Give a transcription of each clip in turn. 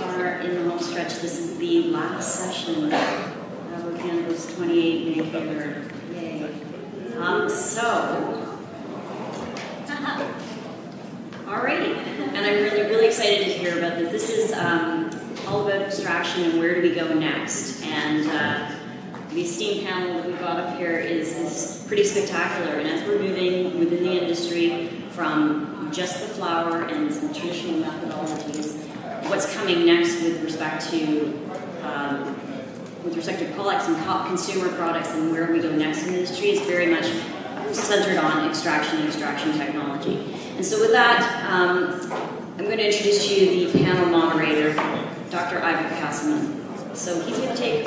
are in the home stretch. This is the last session of Cannabis 28 Vancouver. Yay. Alrighty, and I'm really excited to hear about this. This is all about extraction and where do we go next. And the esteemed panel that we've got up here is pretty spectacular. And as we're moving within the industry from just the flower and some traditional methodologies, what's coming next with respect to products and consumer products and where we go next in the industry is very much centered on extraction and extraction technology. And so with that, I'm going to introduce to you the panel moderator, Dr. Ivan Casselman. So he's going to take a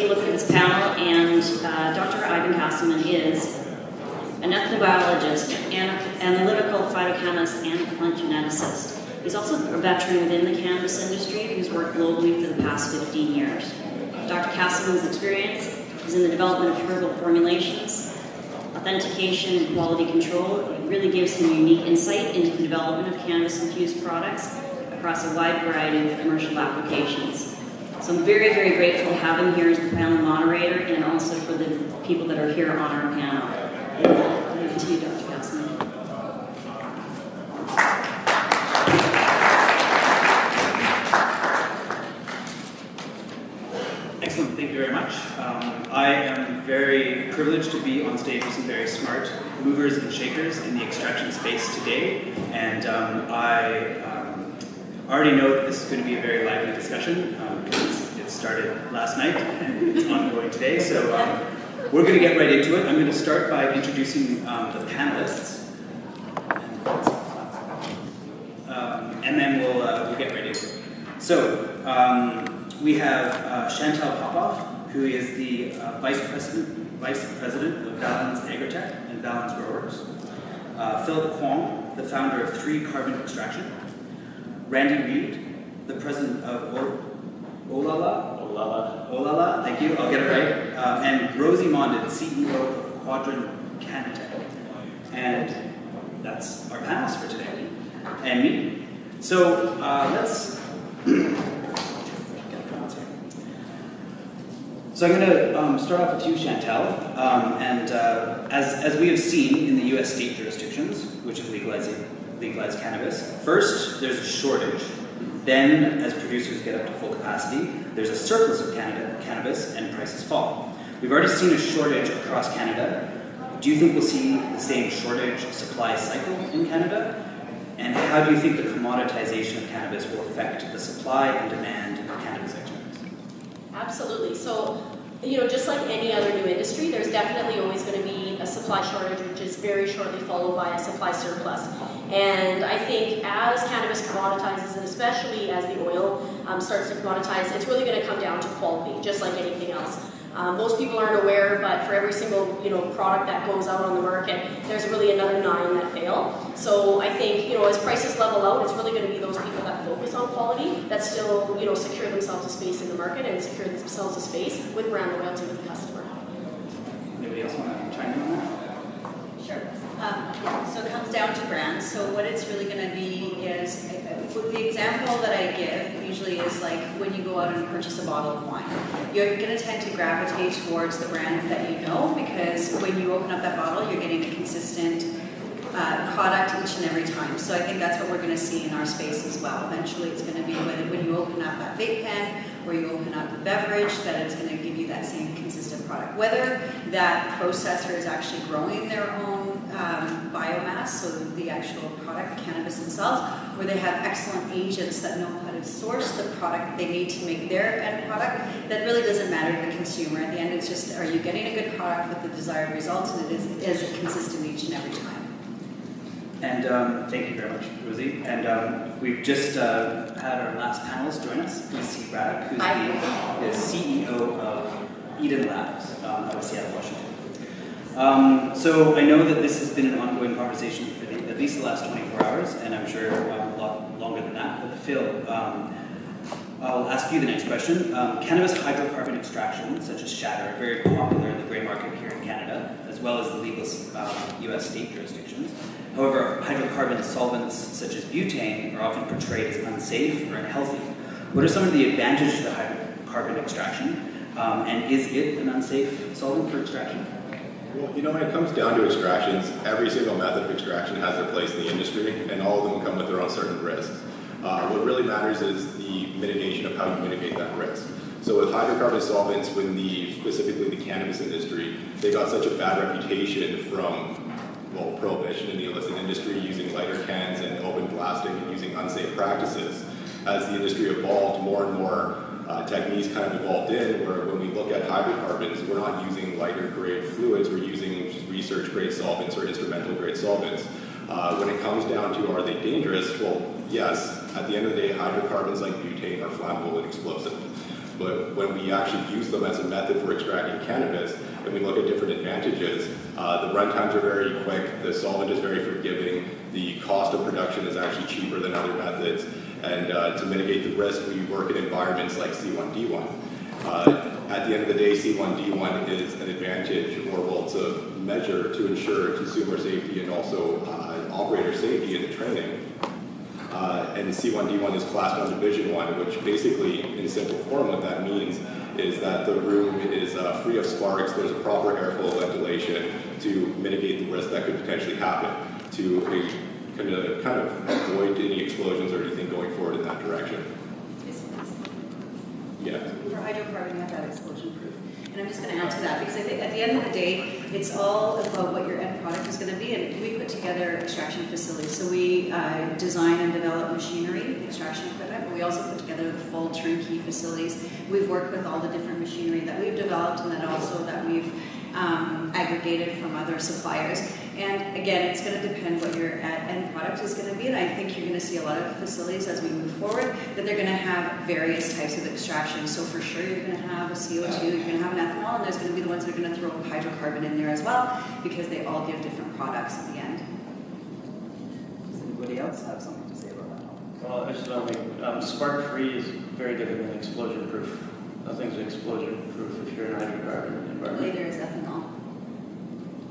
look at this panel, and Dr. Ivan Casselman is an ethnobiologist, analytical phytochemist, and a plant geneticist. He's also a veteran within the cannabis industry who's worked globally for the past 15 years. Dr. Casselman's experience is in the development of herbal formulations, authentication, and quality control. It really gives him unique insight into the development of cannabis-infused products across a wide variety of commercial applications. So I'm very grateful to have him here as the panel moderator and also for the people that are here on our panel. Over to you, Dr. Casselman. Excellent, thank you very much. I am very privileged to be on stage with some very smart movers and shakers in the extraction space today, and I already know that this is going to be a very lively discussion because it started last night and it's ongoing today, so we're going to get right into it. I'm going to start by introducing the panelists, and then we'll get right into it. So, we have Chantel Popoff, who is the Vice President of Valens Agritech and Valens Growers. Philip Kwong, the founder of 3 Carbon Extraction. Randy Reed, the President of Olala, thank you, I'll get it right. And Rosy Mondin, CEO of Quadrant Canatech. And that's our panelists for today, and me. So let's So I'm going to start off with you, Chantel. As we have seen in the U.S. state jurisdictions, which have legalized cannabis, first there's a shortage. Then, as producers get up to full capacity, there's a surplus of cannabis and prices fall. We've already seen a shortage across Canada. Do you think we'll see the same shortage supply cycle in Canada? And how do you think the commoditization of cannabis will affect the supply and demand of cannabis extracts? Absolutely. So, just like any other new industry, there's definitely always going to be a supply shortage, which is very shortly followed by a supply surplus. And I think as cannabis commoditizes, and especially as the oil starts to commoditize, it's really going to come down to quality, just like anything else. Most people aren't aware, but for every single product that goes out on the market, there's really another 9 that fail. So I think as prices level out, it's really going to be those people that focus on quality that still secure themselves a space in the market and secure themselves a space with brand loyalty with the customer. Anybody else want to chime in on that? Sure. So it comes down to brands. So what it's really going to be is, the example that I give usually is like when you go out and purchase a bottle of wine. You're going to tend to gravitate towards the brand that you know, because when you open up that bottle, you're getting a consistent product each and every time. So I think that's what we're going to see in our space as well. Eventually it's going to be when you open up that vape pen or you open up the beverage, that it's going to give you that same consistent product. Whether that processor is actually growing their own biomass, so the actual product, the cannabis themselves, or they have excellent agents that know how to source the product they need to make their end product, that really doesn't matter to the consumer. At the end, it's just, are you getting a good product with the desired results, and is it consistent each and every time? And thank you very much, Rosy. And we've just had our last panelist join us, Ms. Braddock, who's the CEO of Eden Labs out of Seattle, Washington. So I know that this has been an ongoing conversation for at least the last 24 hours, and I'm sure a lot longer than that. But Phil, I'll ask you the next question. Cannabis hydrocarbon extraction, such as shatter, are very popular in the grey market here in Canada, as well as the legal U.S. state jurisdictions. However, hydrocarbon solvents such as butane are often portrayed as unsafe or unhealthy. What are some of the advantages to the hydrocarbon extraction? And is it an unsafe solvent for extraction? Well, you know, when it comes down to extractions, every single method of extraction has their place in the industry, and all of them come with their own certain risks. What really matters is the mitigation of how you mitigate that risk. So with hydrocarbon solvents, specifically the cannabis industry, they got such a bad reputation from, well, prohibition in the illicit industry, using lighter cans and open blasting and using unsafe practices. As the industry evolved, more and more techniques kind of evolved in, where when we look at hydrocarbons, we're not using lighter grade fluids, we're using research grade solvents or instrumental grade solvents. When it comes down to are they dangerous, well, yes, at the end of the day, hydrocarbons like butane are flammable and explosive. But when we actually use them as a method for extracting cannabis, and we look at different advantages, the run times are very quick, the solvent is very forgiving, the cost of production is actually cheaper than other methods, and to mitigate the risk, we work in environments like C1D1. At the end of the day, C1D1 is an advantage, or well, it's a measure to ensure consumer safety and also operator safety in the training. And C1D1 is Class 1 Division 1, which basically, in simple form, what that means is that the room is free of sparks, there's a proper airflow ventilation to mitigate the risk that could potentially happen, to kind of avoid any explosions or anything going forward in that direction. Yeah. For hydrocarbon, you have to have explosion proof. And I'm just going to add to that because I think at the end of the day, it's all about what your end product is going to be. And we put together extraction facilities. So we design and develop machinery, extraction equipment, but we also put together the full turnkey facilities. We've worked with all the different machinery that we've developed and that we've aggregated from other suppliers. And again, it's going to depend what your end product is going to be. And I think you're going to see a lot of facilities as we move forward that they're going to have various types of extraction. So for sure, you're going to have a CO2, you're going to have an ethanol, and there's going to be the ones that are going to throw hydrocarbon in there as well, because they all give different products at the end. Does anybody else have something to say about that? Well, I just want to make, spark-free is very different than explosion-proof. Nothing's explosion-proof if you're in a hydrocarbon environment. Later is ethanol.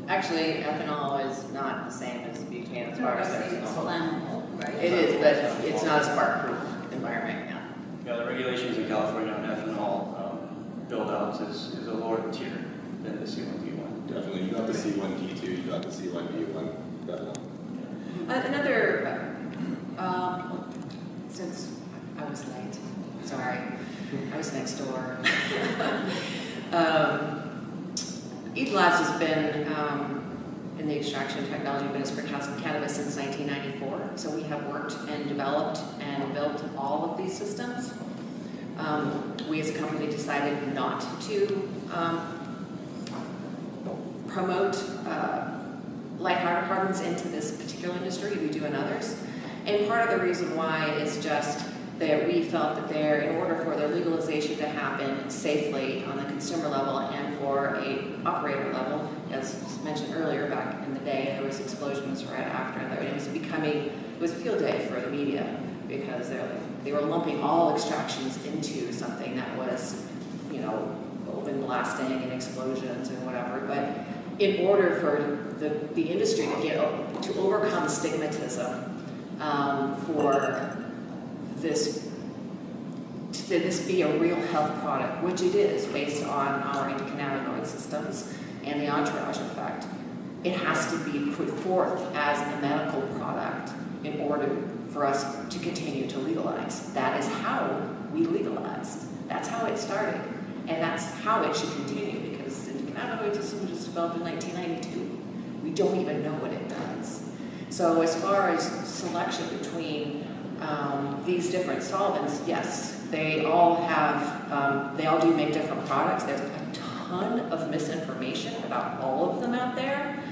Actually, ethanol is not the same as butane as far as It's flammable, right? it is, but it's not a spark-proof environment. Yeah. Yeah, the regulations in California on ethanol build-outs is a lower tier than the C1D1. Definitely. You got the C1D2, you got the C1D1. Definitely. Another, since I was late, sorry, I was next door. Eden Labs has been in the extraction technology business for cannabis since 1994. So we have worked and developed and built all of these systems. We as a company decided not to promote light hydrocarbons into this particular industry. We do in others. And part of the reason why is just that we felt that in order for their legalization to happen safely on the consumer level and for a operator level, as mentioned earlier, back in the day, there was explosions right after, and it was a field day for the media because they were lumping all extractions into something that was, open blasting and explosions and whatever. But in order for the industry to overcome stigmatism for this be a real health product, which it is based on our endocannabinoid systems and the entourage effect, it has to be put forth as a medical product in order for us to continue to legalize. That is how we legalized. That's how it started. And that's how it should continue, because the endocannabinoid system was developed in 1992. We don't even know what it does. So as far as selection between these different solvents, yes, they all do make different products. There's a ton of misinformation about all of them out there.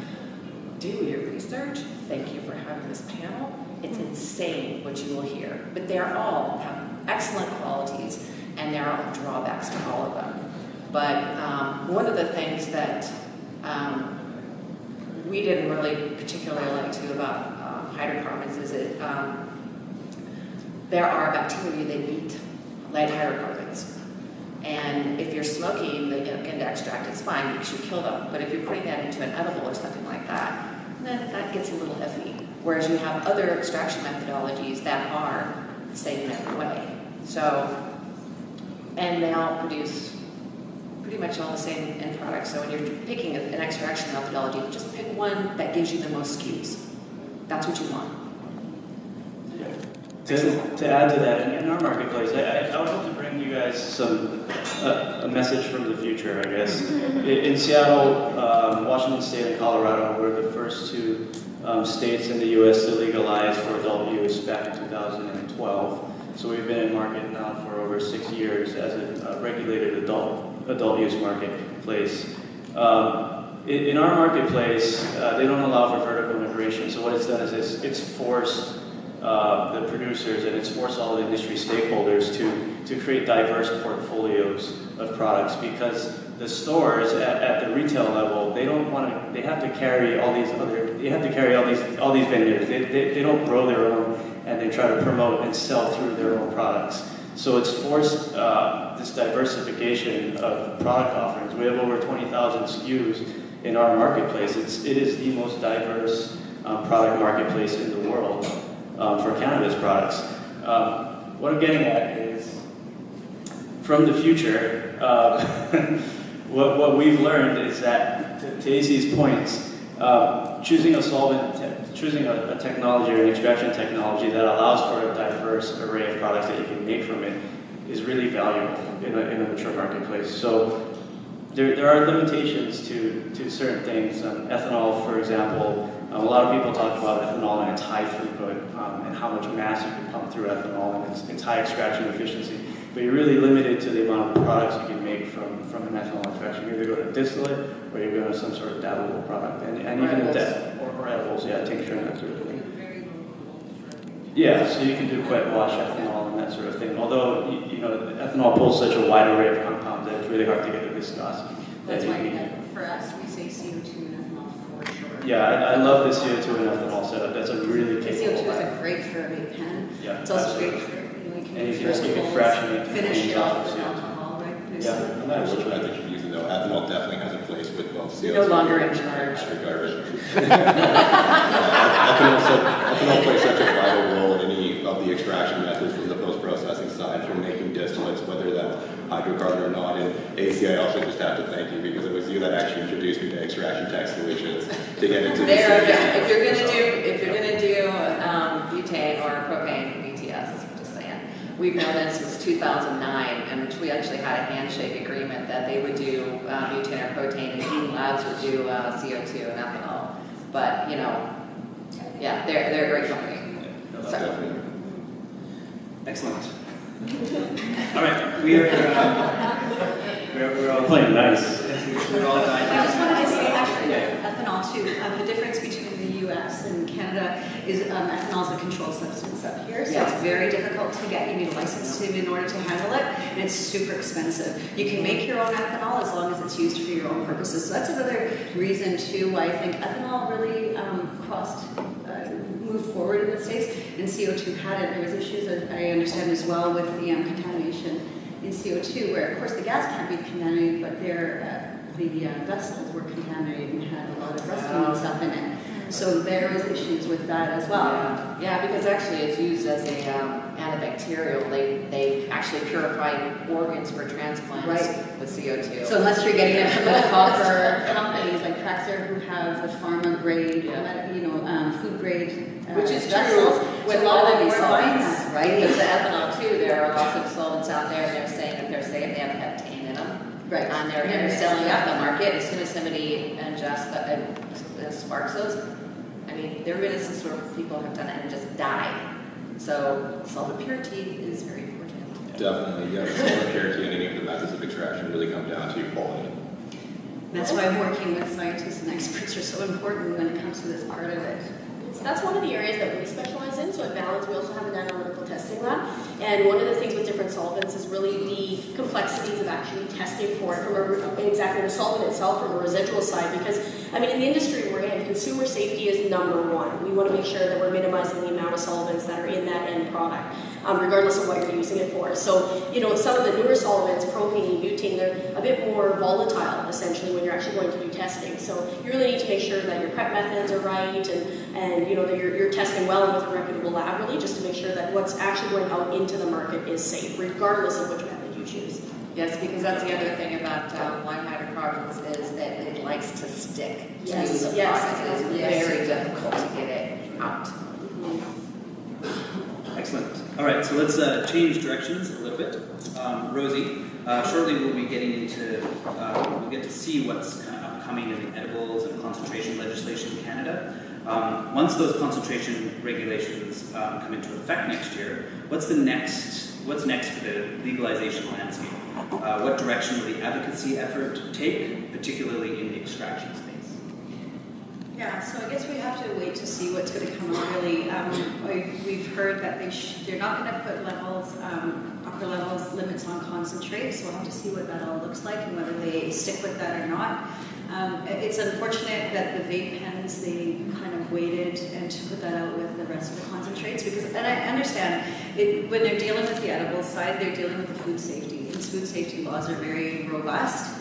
Do your research. Thank you for having this panel. It's insane what you will hear. But they all have excellent qualities, and there are drawbacks to all of them. But one of the things that we didn't really particularly like to about hydrocarbons is there are bacteria that eat light hydrocarbons. And if you're smoking the end extract, it's fine because you kill them. But if you're putting that into an edible or something like that, then that gets a little iffy. Whereas you have other extraction methodologies that are safe in every way. So So, and they all produce pretty much all the same end products. So when you're picking an extraction methodology, just pick one that gives you the most SKUs. That's what you want. To add to that, in our marketplace, I would hope to bring you guys a message from the future, I guess. In Seattle, Washington State, and Colorado were the first two states in the U.S. to legalize for adult use back in 2012. So we've been in market now for over 6 years as a regulated adult use marketplace. In our marketplace, they don't allow for vertical integration. So what it's done is it's forced the producers and it's forced all the industry stakeholders to create diverse portfolios of products, because the stores at the retail level, they have to carry all these vendors. They don't grow their own, and they try to promote and sell through their own products. So it's forced this diversification of product offerings. We have over 20,000 SKUs in our marketplace. It is the most diverse product marketplace in the world for cannabis products. What I'm getting at is, from the future, what we've learned is that, to AC's points, choosing a technology or an extraction technology that allows for a diverse array of products that you can make from it is really valuable in a mature marketplace. So there are limitations to certain things. Ethanol, for example, a lot of people talk about ethanol and its high throughput and how much mass you can pump through ethanol and its high extraction efficiency. But you're really limited to the amount of products you can make from an ethanol extraction. You either go to distillate or you go to some sort of dabbable product. And even or edibles, yeah, tincture and that sort of thing. Yeah, so you can do wet wash ethanol and that sort of thing. Although, ethanol pulls such a wide array of compounds that it's really hard to get the viscosity. That's why for us, we say CO2 and ethanol for sure. Yeah, I love the CO2 and ethanol setup. That's a really capable CO2 is great for a vape pen. Yeah, it's also absolutely. great for, you And you can fractionate finish it off off with CO2. alcohol, right? Yeah. No matter which method you're using, though, ethanol definitely has a place with both CO2. No longer in charge. Ethanol plays such a vital role in any of the extraction methods from the post-processing side, from making distillates, whether that's hydrocarbon or not. And AC, I also just have to thank you, because it was you that actually introduced me to Extraction Tech Solutions to get into this. If you're gonna do butane or propane, BTS, just saying. We've known this since 2009, and we actually had a handshake agreement that they would do butane or propane, and Eden Labs would do CO2 and ethanol. But yeah, they're a great company. So. Excellent. All right, we're all playing nice. We're all dying. I just wanted to say, actually, ethanol too. The difference between the U.S. and Canada is ethanol is a controlled substance up here, so it's very difficult to get. You need a license in order to handle it, and it's super expensive. You can make your own ethanol as long as it's used for your own purposes. So that's another reason too why I think ethanol really moved forward in the States, and CO2 hadn't. There was issues, that I understand as well, with the contamination in CO2, where of course the gas can't be contaminated, but the vessels were contaminated and had a lot of rusting and stuff in it. So there was issues with that as well. Yeah, because actually it's used as a antibacterial. They actually purify organs for transplants with CO2. So unless you're getting it from the proper companies like Praxair, who have the pharma grade, food grade which is vessels, true with all of these solvents, right? Because the ethanol too, there are lots of solvents out there, and they're saying that they're safe. They have heptane in them, right? And they're selling out the market. As soon as somebody ingests sparks those, I mean, there is this where people have done it and just died. So solvent purity is very important. Definitely, yeah. Solvent purity and any of the methods of extraction really come down to quality. That's why working with scientists and experts are so important when it comes to this part of it. That's one of the areas that we specialize in. So at Balance, we also have an analytical testing lab. And one of the things with different solvents is really the complexities of actually testing for it from exactly the solvent itself from a residual side. Because, I mean, in the industry we're again, consumer safety is number one. We want to make sure that we're minimizing the amount of solvents that are in that end product, regardless of what you're using it for. So, you know, some of the newer solvents, propane, butane, they're a bit more volatile, essentially, when you're actually going to do testing. So you really need to make sure that your prep methods are right and you know, that you're testing well with a reputable lab, really, just to make sure that what's actually going out into the market is safe, regardless of which method you choose. Yes, because that's the other thing about wine hydrocarbons is that it likes to stick Yes, to the yes, product. It's yes. very difficult to get it out. Excellent. All right, so let's change directions a little bit. Rosy, shortly we'll be getting into, we'll get to see what's kind of upcoming in the edibles and concentration legislation in Canada. Once those concentration regulations come into effect next year, what's next for the legalization landscape? What direction will the advocacy effort take, particularly in the extraction space? Yeah, so I guess we have to wait to see what's going to come out really. We've heard that they're not going to put upper levels limits on concentrate, so we'll have to see what that all looks like and whether they stick with that or not. It's unfortunate that the vape pens, they kind of waited and to put that out with the rest of the concentrates because, and I understand, when they're dealing with the edible side, they're dealing with the food safety. And food safety laws are very robust.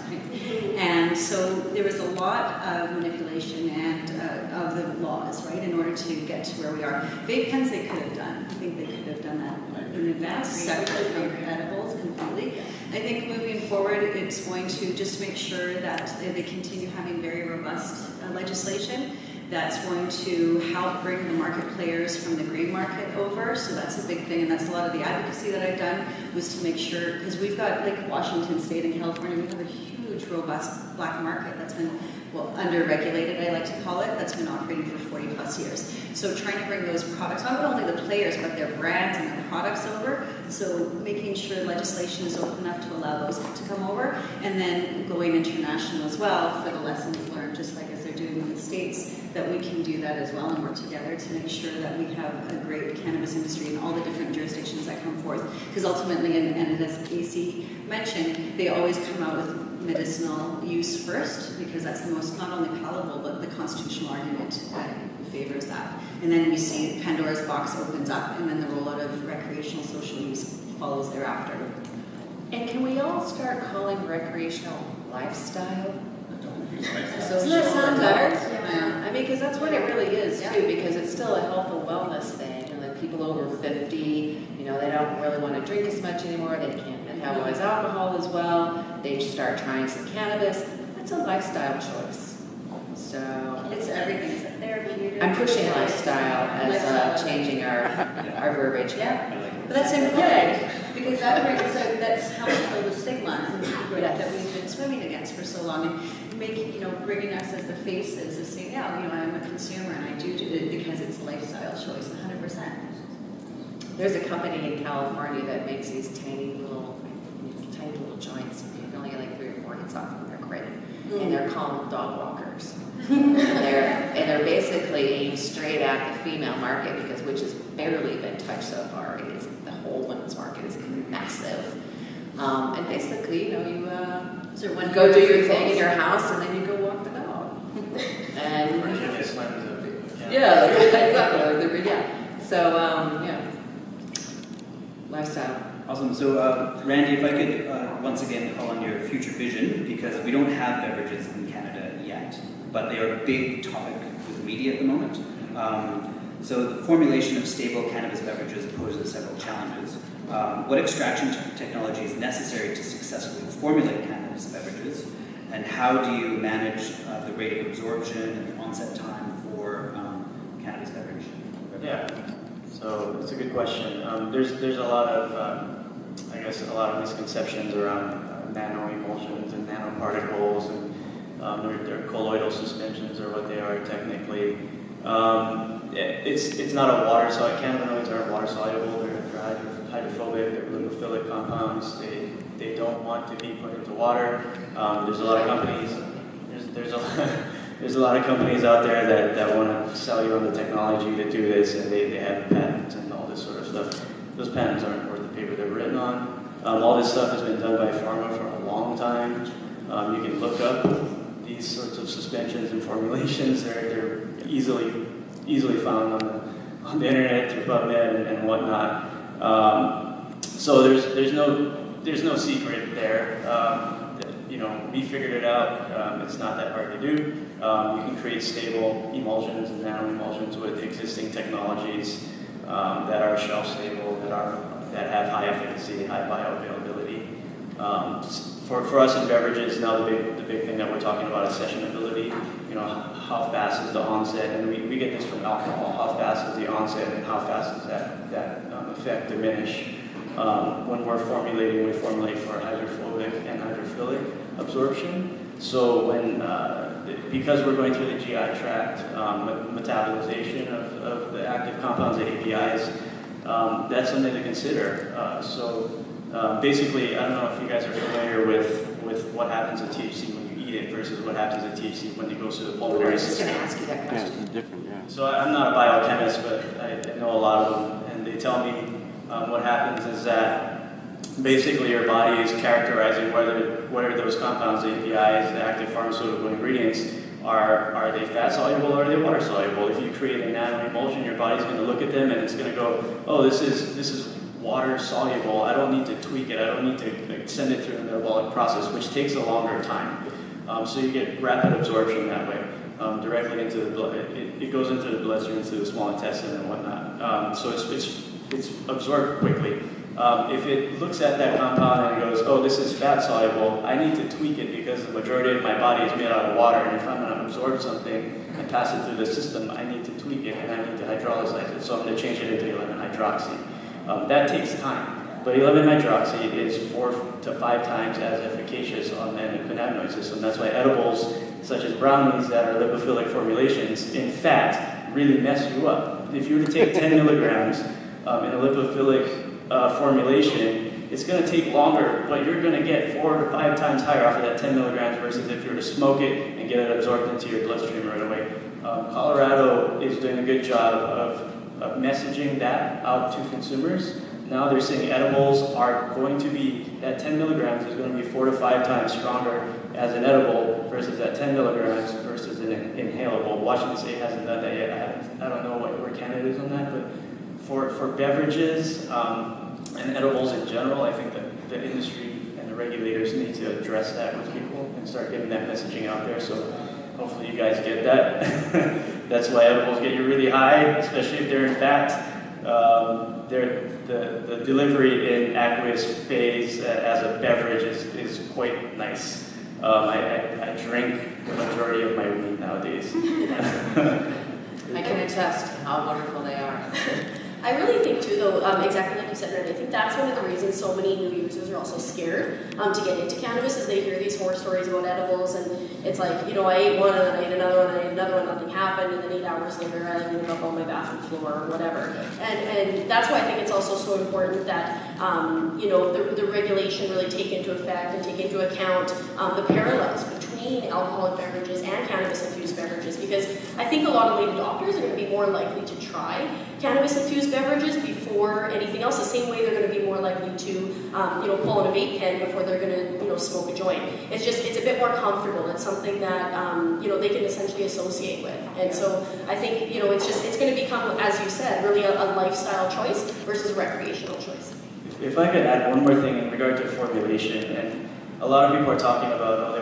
And so there was a lot of manipulation and of the laws, right, in order to get to where we are. Vape pens they could have done. I think they could have done that in advance, separate from edibles completely. I think moving forward, it's going to just make sure that they continue having very robust legislation that's going to help bring the market players from the grain market over. So that's a big thing, and that's a lot of the advocacy that I've done was to make sure, because we've got, like Washington State and California, we have a huge, robust black market that's been, well, under-regulated, I like to call it, that's been operating for 40 plus years. So trying to bring those products, not only the players, but their brands and their products over, so making sure legislation is open enough to allow those to come over, and then going international as well for the lessons learned, just like as they're doing in the States, that we can do that as well and work together to make sure that we have a great cannabis industry in all the different jurisdictions that come forth. Because ultimately, and as AC mentioned, they always come out with medicinal use first, because that's the most, not only palatable, but the constitutional argument favors that. And then we see Pandora's box opens up, and then the rollout of recreational social use follows thereafter. And can we all start calling recreational lifestyle? Doesn't that sound better? Yeah. I mean, because that's what it really is too, because it's still a health and wellness thing. And like people over 50, you know, they don't really want to drink as much anymore. They can't metabolize alcohol as well. They just start trying some cannabis. That's a lifestyle choice. So It's everything. It's a therapeutic. I'm pushing lifestyle as changing our verbiage. Yeah, but that's important because that brings that's helping kill the stigma that we've been swimming against for so long, and making, you know, bringing us as the faces of saying, yeah, you know, I'm a consumer and I do it because it's a lifestyle choice, 100%. There's a company in California that makes these tiny little joints. You can only get like 3 or 4 hits off them. They're great, and they're called dog walkers. and they're basically aimed straight at the female market, because which has barely been touched so far. It is, the whole women's market is massive. And basically, you know, you go do your thing in your house, and then you go walk the dog. And yeah, exactly. Yeah. So yeah, lifestyle. Awesome. So, Randy, if I could once again call on your future vision, because we don't have beverages in Canada yet, but they are a big topic with the media at the moment. So the formulation of stable cannabis beverages poses several challenges. What extraction technology is necessary to successfully formulate cannabis beverages, and how do you manage the rate of absorption and onset time for cannabis beverage? Yeah, so it's a good question. There's a lot of I guess a lot of misconceptions around nano-emulsions and nanoparticles, and they're colloidal suspensions, or what they are technically. It's not a water soluble. Cannabinoids aren't water soluble. They're hydrophobic. They're lipophilic compounds. They don't want to be put into water. There's a lot of companies. There's a lot of companies out there that want to sell you on the technology to do this, and they have patents and all this sort of stuff. Those patents aren't worth the paper they're written on. All this stuff has been done by pharma for a long time. You can look up these sorts of suspensions and formulations. They're easily found on the internet through PubMed and whatnot. So there's no secret there. We figured it out. It's not that hard to do. You can create stable emulsions and nanoemulsions with existing technologies that are shelf stable, that have high efficacy, high bioavailability. For us in beverages, now the big thing that we're talking about is sessionability. How fast is the onset, and we get this from alcohol. How fast is the onset, and how fast does that effect diminish? When we're formulating, we formulate for hydrophobic and hydrophilic absorption. So because we're going through the GI tract, metabolization of the active compounds, the APIs, that's something to consider. Basically, I don't know if you guys are familiar with what happens to THC when you eat it versus what happens to THC when it goes to the pulmonary system. I was just going to ask you that question. Yeah, it's different, yeah. So I'm not a biochemist, but I know a lot of them, and they tell me what happens is that basically your body is characterizing whether those compounds, the APIs, the active pharmaceutical ingredients, are they fat soluble or are they water soluble? If you create a nanoemulsion, your body's going to look at them and it's going to go, oh, this is water soluble. I don't need to tweak it. I don't need to send it through the metabolic process, which takes a longer time. So you get rapid absorption that way, directly into the blood. It goes into the bloodstream, into the small intestine and whatnot. So it's absorbed quickly. If it looks at that compound and it goes, oh, this is fat soluble, I need to tweak it because the majority of my body is made out of water, and if I'm going to absorb something and pass it through the system, I need to tweak it and I need to hydrolyze it. So I'm going to change it into 11-hydroxy. That takes time, but 11-hydroxy is 4 to 5 times as efficacious on the endocannabinoid system. That's why edibles, such as brownies that are lipophilic formulations, in fact, really mess you up. If you were to take 10 milligrams in a lipophilic formulation, it's going to take longer, but you're going to get 4 to 5 times higher off of that 10 milligrams versus if you were to smoke it and get it absorbed into your bloodstream right away. Colorado is doing a good job of messaging that out to consumers. Now they're saying edibles are going to be, that 10 milligrams is going to be 4 to 5 times stronger as an edible versus that 10 milligrams versus an inhalable. Washington State hasn't done that yet. I don't know where Canada is on that, but for beverages and edibles in general, I think that the industry and the regulators need to address that with people and start getting that messaging out there. So hopefully you guys get that. That's why edibles get you really high, especially if they're in fat. The delivery in aqueous phase as a beverage is quite nice. I drink the majority of my weed nowadays. I can attest how wonderful they are. I really think too, though, exactly like you said, Randy, I think that's one of the reasons so many new users are also scared to get into cannabis, is they hear these horror stories about edibles, and it's like, I ate one, and then I ate another one, and I ate another one, nothing happened, and then 8 hours later, I ended up on my bathroom floor or whatever. And that's why I think it's also so important that, the regulation really take into effect and take into account the parallels between alcoholic beverages and cannabis-infused beverages, because I think a lot of late adopters are going to be more likely to try cannabis-infused beverages before anything else, the same way they're going to be more likely to, pull out a vape pen before they're going to, smoke a joint. It's a bit more comfortable. It's something that, they can essentially associate with. And so I think, it's going to become, as you said, really a lifestyle choice versus a recreational choice. If I could add one more thing in regard to formulation, and a lot of people are talking about,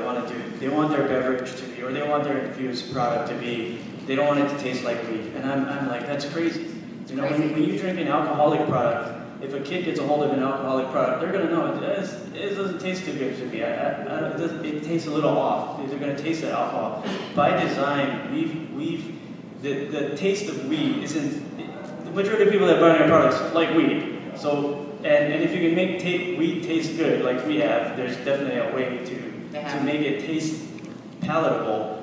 they want their beverage to be, or they want their infused product to be, they don't want it to taste like weed. And I'm like, that's crazy. When you drink an alcoholic product, if a kid gets a hold of an alcoholic product, they're going to know it doesn't taste too good to me. It tastes a little off. They're going to taste that alcohol. By design, the taste of weed isn't, the majority of people that buy our products like weed. So, and if you can make weed taste good like we have, there's definitely a way to make it taste palatable.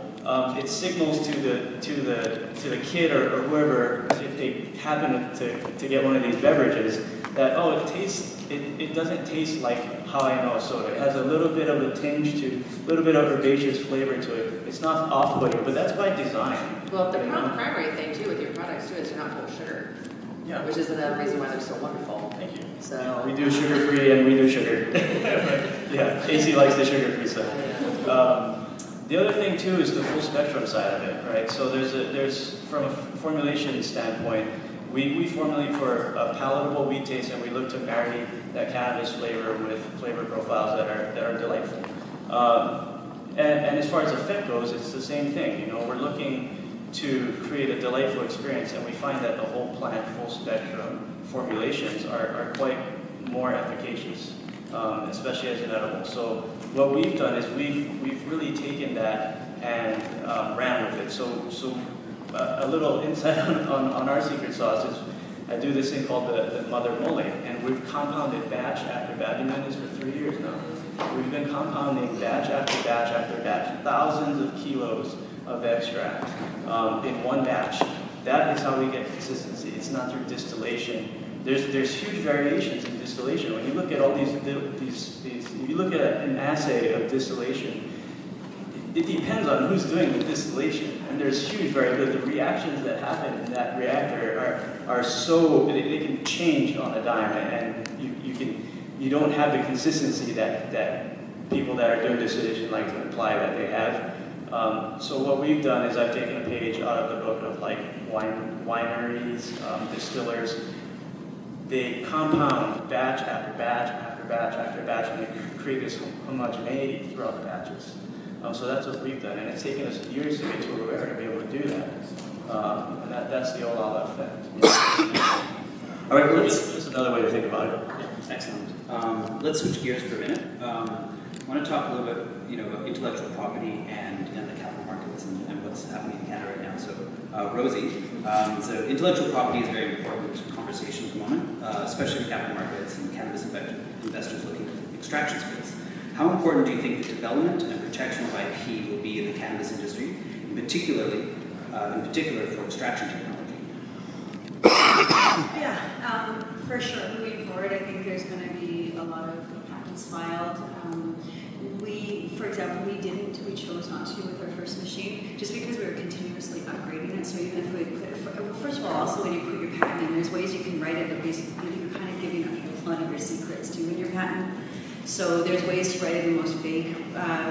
It signals to the kid or whoever, if they happen to get one of these beverages, that it doesn't taste like how I know a soda. It has a little bit of a tinge to, a little bit of herbaceous flavor to it. It's not off-putting, but that's by design. Well, the primary thing too with your products too is they're not full of sugar. Yeah. Which is another reason why they're so wonderful. Thank you. So we do sugar-free and we do sugar. Yeah, AC likes the sugar-free stuff. The other thing too is the full spectrum side of it, right? So there's from a formulation standpoint, we formulate for a palatable wheat taste, and we look to marry that cannabis flavor with flavor profiles that are delightful. And as far as effect goes, it's the same thing. You know, we're looking to create a delightful experience, and we find that the whole plant full spectrum formulations are quite more efficacious, especially as an edible. So what we've done is we've really taken that and ran with it. So a little insight on our secret sauce is I do this thing called the mother mole, and we've compounded batch after batch. I've been doing this for 3 years now. We've been compounding batch after batch after batch, thousands of kilos of extract in one batch. That is how we get consistency. It's not through distillation. There's huge variations in distillation. When you look at all these if you look at an assay of distillation, it depends on who's doing the distillation, and there's huge variability. The reactions that happen in that reactor are so they can change on a dime, and you don't have the consistency that people that are doing distillation like to imply that they have. So what we've done is I've taken a page out of the book of like wineries, distillers. They compound batch after batch after batch after batch, and they create this homogeneity throughout the batches. So that's what we've done, and it's taken us years to get to where to be able to do that. And that's the all-out effect. All right, well, that's another way to think about it. Excellent. Let's switch gears for a minute. I want to talk a little bit, about intellectual property and the capital markets and what's happening in Canada right now. So, Rosy, so intellectual property is a very important conversation at the moment, especially in capital markets and cannabis investors looking at the extraction space. How important do you think the development and protection of IP will be in the cannabis industry, in particular for extraction technology? Yeah, for sure. Moving forward, I think there's going to be a lot of patents filed. For example, we chose not to with our first machine, just because we were continuously upgrading it. So even if we put it, first of all, also when you put your patent in, there's ways you can write it that basically you're kind of giving up one of your secrets too in your patent. So there's ways to write it in the most vague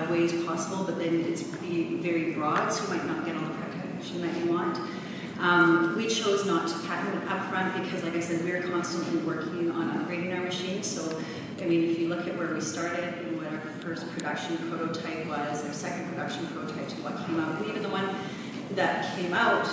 ways possible, but then it's very broad, so you might not get all the protection that you want. We chose not to patent up front because, like I said, we're constantly working on upgrading our machines. So, I mean, if you look at where we started and what our first production prototype was, our second production prototype to what came out, and even the one that came out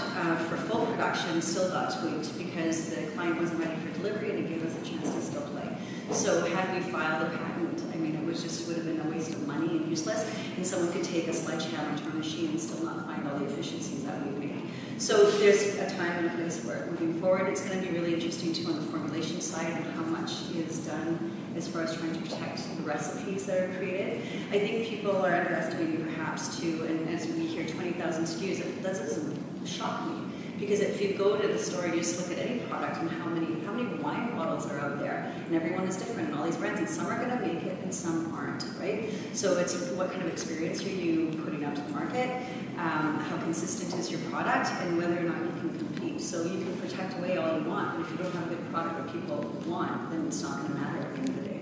for full production still got tweaked because the client wasn't ready for delivery, and it gave us a chance to still play. So had we filed a patent, I mean, it would have been a waste of money and useless, and someone could take a sledgehammer to our machine and still not find all the efficiencies that we made. So there's a time and a place for it. Moving forward, it's going to be really interesting too on the formulation side and how much is done as far as trying to protect the recipes that are created. I think people are underestimating perhaps too, and as we hear 20,000 SKUs, that doesn't shock me. Because if you go to the store and you just look at any product and how many wine bottles are out there, and everyone is different, and all these brands, and some are going to make it and some aren't, right? So it's what kind of experience are you putting out to the market, how consistent is your product, and whether or not you can compete. So you can protect away all you want, but if you don't have a good product that people want, then it's not going to matter at the end of the day.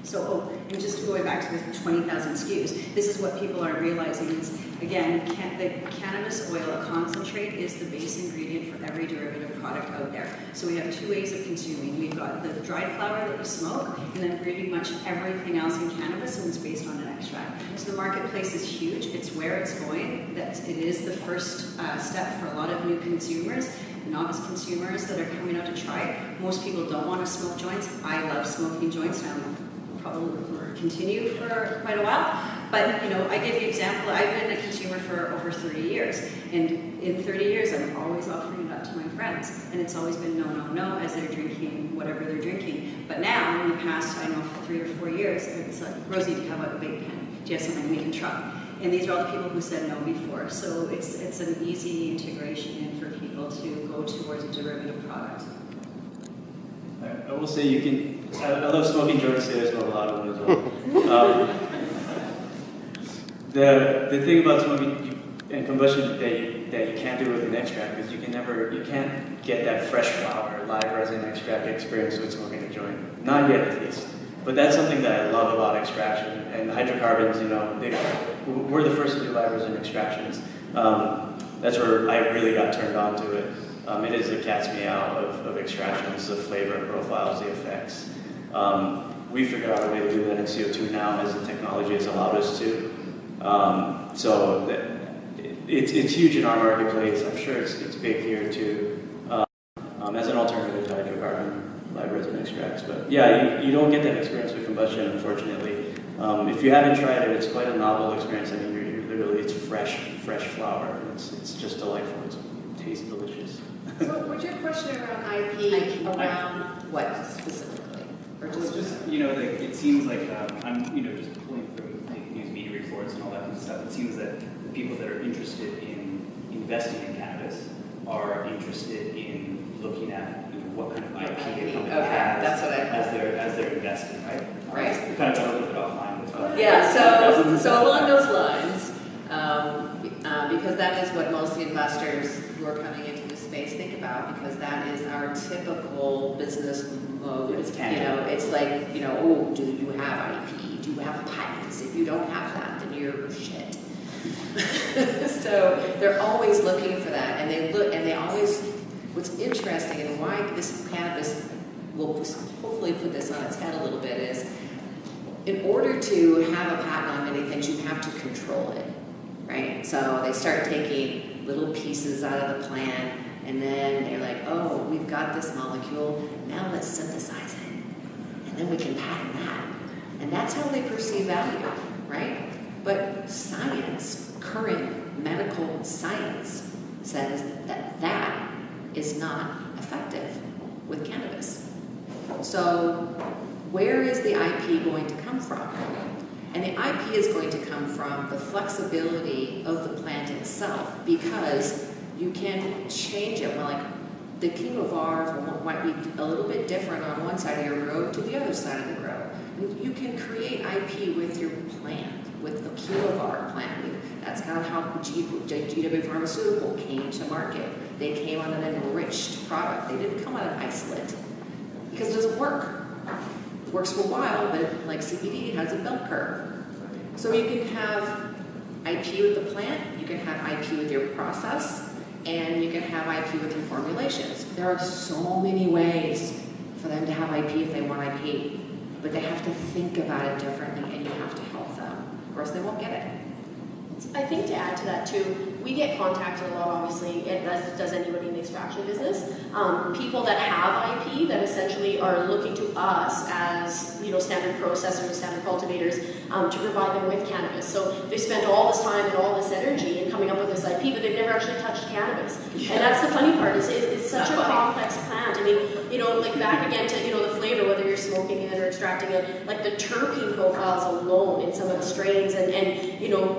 So, and just going back to the 20,000 SKUs, this is what people aren't realizing is, again, the cannabis oil concentrate is the base ingredient for every derivative product out there. So we have two ways of consuming. We've got the dried flower that you smoke, and then pretty much everything else in cannabis, and it's based on an extract. So the marketplace is huge. It's where it's going. That it is the first step for a lot of new consumers, novice consumers that are coming out to try it. Most people don't want to smoke joints. I love smoking joints, and I probably will continue for quite a while. But, I give you an example. I've been a consumer for over 30 years. And in 30 years, I'm always offering it up to my friends. And it's always been no, no, no as they're drinking whatever they're drinking. But now, in the past, 3 or 4 years, it's like, Rosy, do you have a vape pen? Do you have something we can try? And these are all the people who said no before. So it's an easy integration in for people to go towards a derivative product. I will say you can. I love smoking joints. I smoke a lot of them as well. The thing about smoking and combustion that you can't do with an extract is you can't get that fresh flower, live resin extract experience with smoking a joint. Not yet, at least. But that's something that I love about extraction. And hydrocarbons, we're the first to do live resin extractions. That's where I really got turned on to it. It is the cat's meow of extractions, the flavor profiles, the effects. We figured out a way to do that in CO2 now as the technology has allowed us to. It's huge in our marketplace. I'm sure it's big here too, as an alternative to hydrocarbon live resin extracts. But yeah, you don't get that experience with combustion, unfortunately. If you haven't tried it, it's quite a novel experience. I mean, you're literally, it's fresh flour. It's just delightful. It tastes delicious. So, what's your question around IP around what specifically? Or Well, just it seems like I'm just pulling from news media reports and all that kind of stuff. It seems that the people that are interested in investing in cannabis are interested in looking at what kind of IP a company has that's what as they're investing, right? Right. We kind of got a little bit offline with Yeah, so along those lines, because that is what most of the investors who are coming into this space think about, because that is our typical business mode. It's cannabis. It's like, oh, do you have IP? Do you have patents? If you don't have that, then you're shit. So they're always looking for that, and they always, what's interesting and why this cannabis will hopefully put this on its head a little bit is, in order to have a patent on many things, you have to control it, right? So they start taking little pieces out of the plant, and then they're like, oh, we've got this molecule, now let's synthesize it. And then we can patent that. And that's how they perceive value, right? But science, current medical science, says that that is not effective with cannabis. So where is the IP going to come from? And the IP is going to come from the flexibility of the plant itself, because you can change it. Well, like the chemovar might be a little bit different on one side of your grow to the other side of the grow. You can create IP with your plant, with the chemovar plant. That's kind of how GW Pharmaceutical came to market. They came on an enriched product. They didn't come on an isolate, because it doesn't work. It works for a while, but like CBD, it has a bell curve. So you can have IP with the plant, you can have IP with your process, and you can have IP with your formulations. There are so many ways for them to have IP if they want IP, but they have to think about it differently, and you have to help them, or else they won't get it. I think to add to that too, we get contacted a lot, obviously, as does anybody in the extraction business. People that have IP that essentially are looking to us as standard processors, standard cultivators, to provide them with cannabis. So they spent all this time and all this energy in coming up with this IP, but they've never actually touched cannabis. Yeah. And that's the funny part, is it's such a complex plant. I mean, like back again to the flavor, whether you're smoking it or extracting it, like the terpene profiles alone in some of the strains, and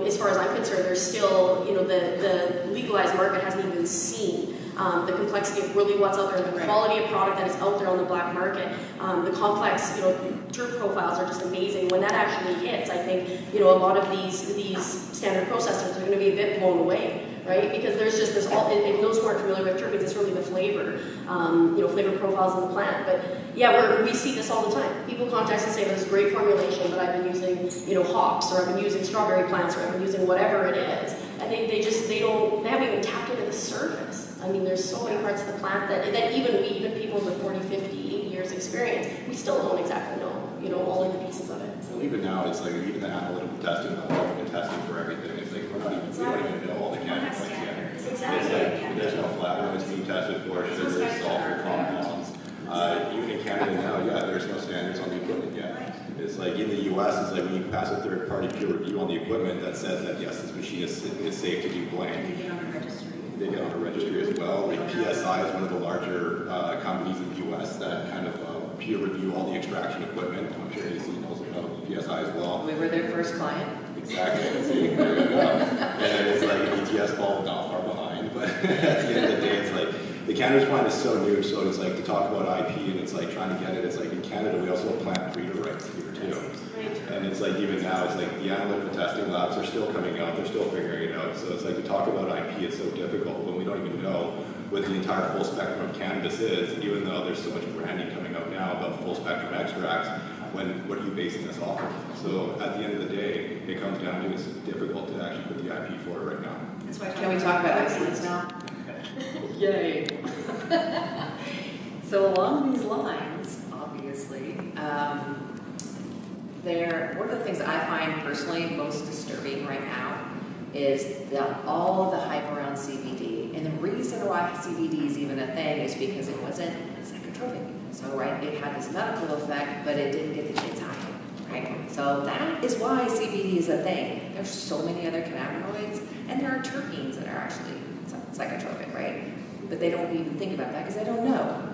as far as I'm concerned, there's still, the legalized market hasn't even seen the complexity of really what's out there, the quality of product that is out there on the black market, the complex, terp profiles are just amazing. When that actually hits, I think, a lot of these standard processors are going to be a bit blown away, right? Because there's just this and those who aren't familiar with terpenes, it's really the flavor, flavor profiles in the plant. But yeah, we see this all the time. People contact us and say, there's a great formulation, but I've been using, hops, or I've been using strawberry plants, or I've been using whatever it is. And they haven't even tapped into the surface. I mean, there's so many parts of the plant that even people with 40, 50, 80 years experience, we still don't exactly know, all of the pieces of it. Well, even now, it's like, even the analytical testing, the testing for everything, it's like, we don't even know all the chemicals yet. Exactly. There's no flavonoids being tested for, sugars, sulfur compounds. Even in Canada now, there's no standards on the equipment yet. It's like in the US, it's like when you pass a third-party peer review on the equipment that says that yes, this machine is safe to do blank. They get on a registry. They get on a registry as well. Like PSI is one of the larger companies in the US that kind of peer review all the extraction equipment. I'm sure AC knows about PSI as well. We were their first client. Exactly. See, there you go. And it's like ETS fall not far behind, but at the end of the day, it's like the cannabis plant is so new, so it's like to talk about IP and it's like trying to get it. It's like in Canada, we also have plant breeder rights here too. And it's like even now, it's like the analytical testing labs are still coming out, they're still figuring it out. So it's like to talk about IP is so difficult when we don't even know what the entire full spectrum of cannabis is, even though there's so much branding coming out now about full spectrum extracts. what are you basing this off of? So at the end of the day, it comes down to it's difficult to actually put the IP for it right now. That's why Can we talk about isolates now? Yay. So along these lines, obviously, one of the things that I find personally most disturbing right now is all of the hype around CBD. And the reason why CBD is even a thing is because it wasn't psychotropic. So, right, it had this medical effect, but it didn't get the kids high, right? So that is why CBD is a thing. There's so many other cannabinoids, and there are terpenes that are actually psychotropic, right? But they don't even think about that because they don't know.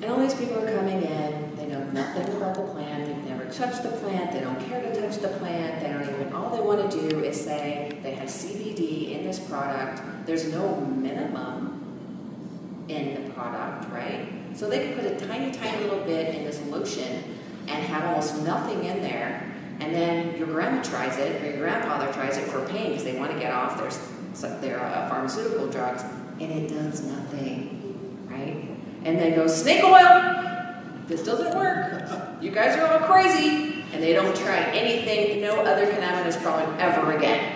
And all these people are coming in, they know nothing about the plant, they've never touched the plant, they don't care to touch the plant, they don't even, all they want to do is say they have CBD in this product, there's no minimum in the product, right? So they could put a tiny, tiny little bit in this lotion and have almost nothing in there, and then your grandma tries it, or your grandfather tries it for pain because they want to get off their pharmaceutical drugs, and it does nothing, right? And they go, snake oil, this doesn't work, you guys are all crazy, and they don't try anything, no other cannabis product ever again.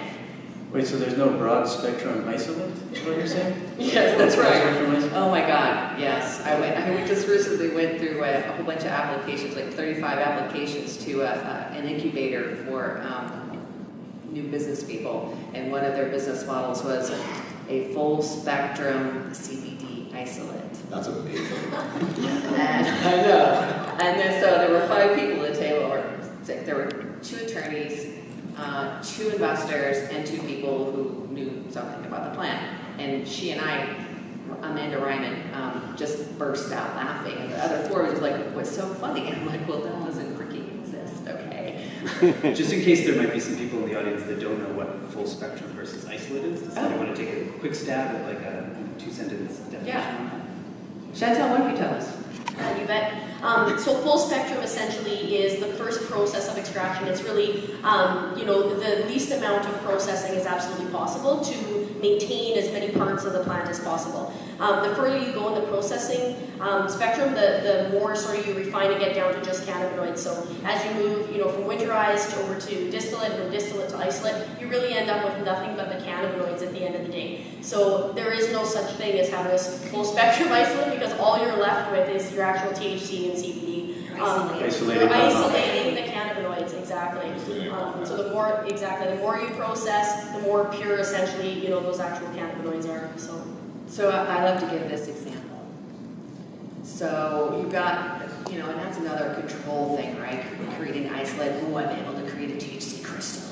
Wait, so there's no broad spectrum isolate, is what you're saying? Yes, that's right. Oh my God, yes. We just recently went through a whole bunch of applications, like 35 applications to an incubator for new business people, and one of their business models was a full spectrum CBD isolate. That's amazing. And I know. And then so there were 5 people at the table, or there were 2 attorneys, 2 investors, and 2 people who knew something about the plant. And she and I, Amanda Ryman, just burst out laughing. And the other 4 was like, what's so funny? And I'm like, well, that doesn't freaking exist, okay? Just in case there might be some people in the audience that don't know what full spectrum versus isolate is, does anyone want to take a quick stab at like a 2-sentence definition on that? Chantel, why don't you tell us? You bet. So full spectrum essentially is the first process of extraction. It's really, the least amount of processing is absolutely possible to maintain as many parts of the plant as possible. The further you go in the processing spectrum, the more sort of you refine and get down to just cannabinoids. So as you move, from winterized over to distillate, from distillate to isolate, you really end up with nothing but the cannabinoids at the end of the day. So there is no such thing as having a full spectrum isolate because all you're left with is your actual THC and CBD. Isolating the cannabinoids, exactly. So the more you process, the more pure essentially, those actual cannabinoids are. So I love to give this example. So you've got, and that's another control thing, right? Creating isolate. Oh, I'm able to create a THC crystal.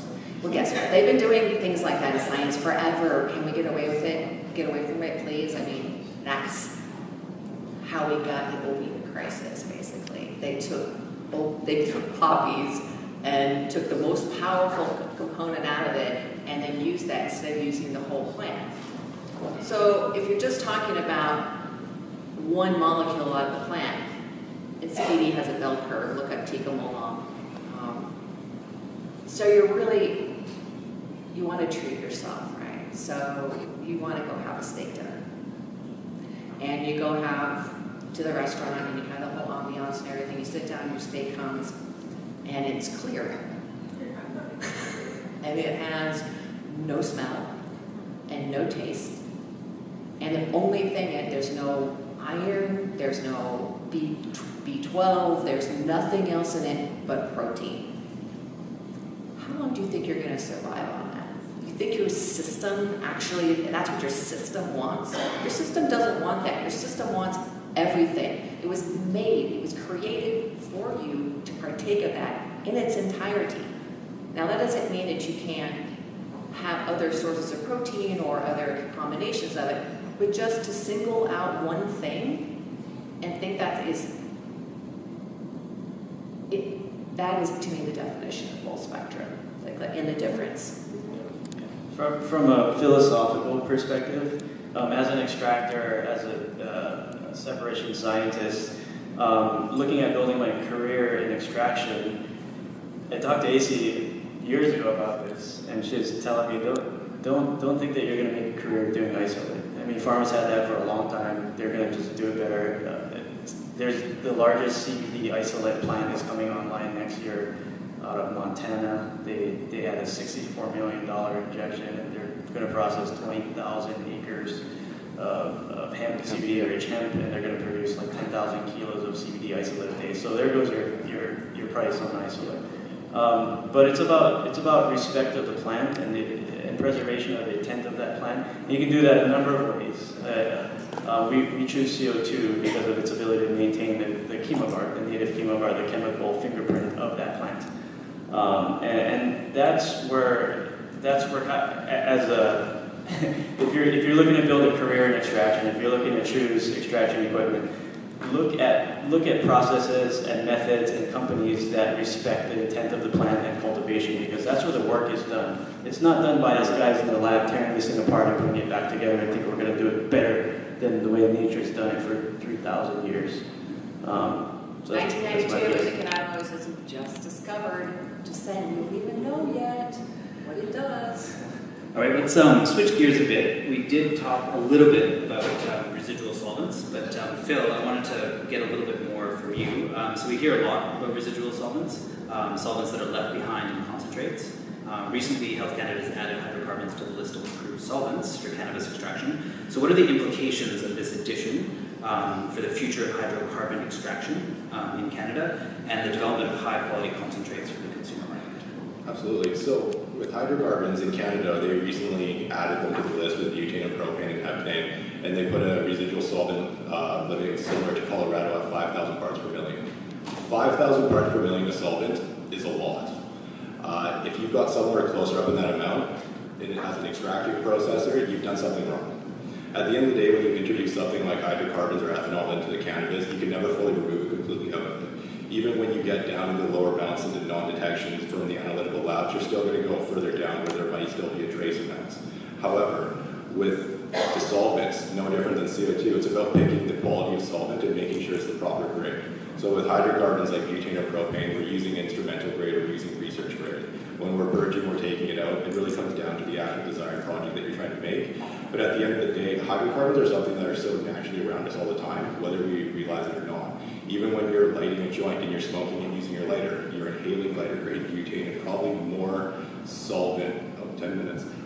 Well, guess what? They've been doing things like that in science forever. Can we get away with it? Get away from it, please? I mean, that's how we got the opioid crisis, basically. They took poppies and took the most powerful component out of it and then used that instead of using the whole plant. So if you're just talking about one molecule out of the plant, and CBD has a bell curve, look up Ticamolol. So you want to treat yourself, right? So you want to go have a steak dinner. And you go to the restaurant and you have the whole ambiance and everything. You sit down, your steak comes, and it's clear. And it has no smell and no taste. And the only thing, there's no iron, there's no B12, there's nothing else in it but protein. How long do you think you're going to survive on that? You think your system actually, that's what your system wants? Your system doesn't want that. Your system wants everything. It was created for you to partake of that in its entirety. Now that doesn't mean that you can't have other sources of protein or other combinations of it, but just to single out one thing and think that is to me the definition of full spectrum, in the difference. From a philosophical perspective, as an extractor, as a separation scientist, looking at building my career in extraction, I talked to AC years ago about this, and she was telling me, don't think that you're going to make a career doing isolate. I mean, farmers had that for a long time. They're going to just do it better. there's the largest CBD isolate plant is coming online next year out of Montana. They had a $64 million injection, and they're going to process 20,000 acres of hemp, CBD-rich hemp, and they're going to produce like 10,000 kilos of CBD isolate a day. So there goes your price on isolate. But it's about respect of the plant and preservation of the intent of that plant. And you can do that a number of ways. We choose CO2 because of its ability to maintain the chemovar, the native chemovar, the chemical fingerprint of that plant. And that's where as a if you're looking to build a career in extraction, if you're looking to choose extraction equipment, look at processes and methods and companies that respect the intent of the plant and cultivation, because that's where the work is done. It's not done by us guys in the lab tearing this thing apart and putting it back together and think we're going to do it better than the way nature's done it for 3,000 years. So 1992, the cannabinoids was just discovered. Just saying, we don't even know yet what it does. All right, let's switch gears a bit. We did talk a little bit about residual solvents, but Phil, I wanted to get a little bit more from you. So we hear a lot about residual solvents, solvents that are left behind in concentrates. Recently, Health Canada has added hydrocarbons to the list of approved solvents for cannabis extraction. So what are the implications of this addition for the future of hydrocarbon extraction in Canada and the development of high-quality concentrates for the consumer market? Absolutely. So with hydrocarbons in Canada, they recently added them to the list with butane and propane and heptane, and they put a residual solvent limit similar to Colorado at 5,000 parts per million. 5,000 parts per million of solvent is a lot. If you've got somewhere closer up in that amount, and as an extracting processor, you've done something wrong. At the end of the day, when you introduce something like hydrocarbons or ethanol into the cannabis, you can never fully remove it completely out of it. Even when you get down into the lower bounds into non-detection from the analytical labs, you're still going to go further down where there might still be a trace amounts. However, with the solvents, no different than CO2, it's about picking the quality of solvent and making sure it's the proper grade. So with hydrocarbons like butane or propane, we're using instrumental grade or we're using research grade. When we're purging, we're taking it out. It really comes down to the actual desired product that you're trying to make. But at the end of the day, hydrocarbons are something that are so naturally around us all the time, whether we realize it or not. Even when you're lighting a joint and you're smoking and using your lighter, you're inhaling lighter grade butane and probably more solvent,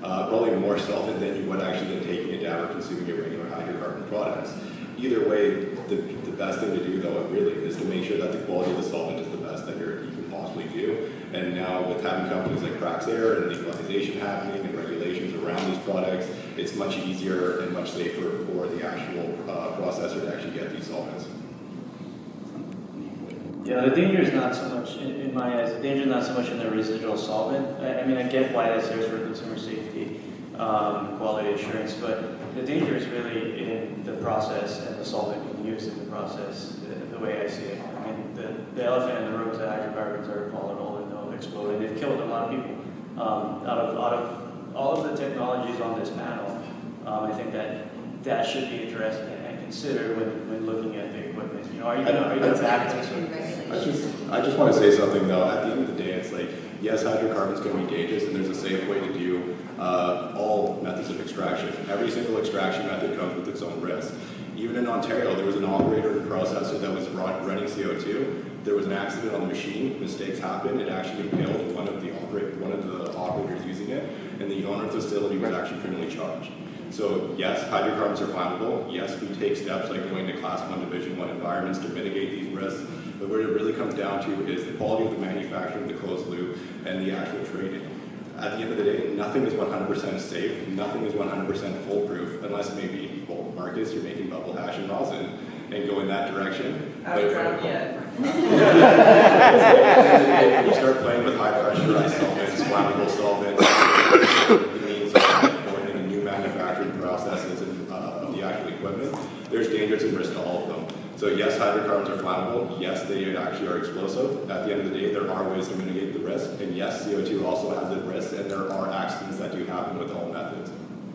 probably more solvent than you would actually than taking it down or consuming your regular hydrocarbon products. Either way, the best thing to do though, really, is to make sure that the quality of the solvent is the best that you can possibly do. And now with having companies like Praxair and legalization happening and regulations around these products, it's much easier and much safer for the actual processor to actually get these solvents. Yeah, the danger is not so much, in my eyes, the danger is not so much in the residual solvent. I mean, I get why that's there for consumer safety, quality assurance, but the danger is really in the process and the solvent being used in the process, the way I see it. I mean, the elephant in the room is that hydrocarbons are volatile and they'll explode, and they've killed a lot of people. Out of all of the technologies on this panel, I think that should be addressed and considered when looking at the equipment. You know, are you going to back this? I just want to say something though. At the end of the day, it's like, yes, hydrocarbons can be dangerous, and there's a safe way to do all methods of extraction. Every single extraction method comes with its own risk. Even in Ontario, there was an operator and processor that was running CO2. There was an accident on the machine. Mistakes happened. It actually impaled one of the operators using it, and the owner of the facility was actually criminally charged. So yes, hydrocarbons are flammable. Yes, we take steps like going to Class 1 Division 1 environments to mitigate these risks. But what it really comes down to is the quality of the manufacturing, the closed loop, and the actual trading. At the end of the day, nothing is 100% safe. Nothing is 100% foolproof, unless maybe, well, Marcus, you're making bubble hash and rosin and go in that direction. Haven't tried yet. You start playing with high pressurized solvents, flammable solvents. It means going into new manufacturing processes and the actual equipment. There's dangers and risks to all of them. So yes, hydrocarbons are flammable. Yes, they actually are explosive. At the end of the day, there are ways to mitigate the risk. And yes, CO2 also has its risks, and there are accidents that do happen with all methods.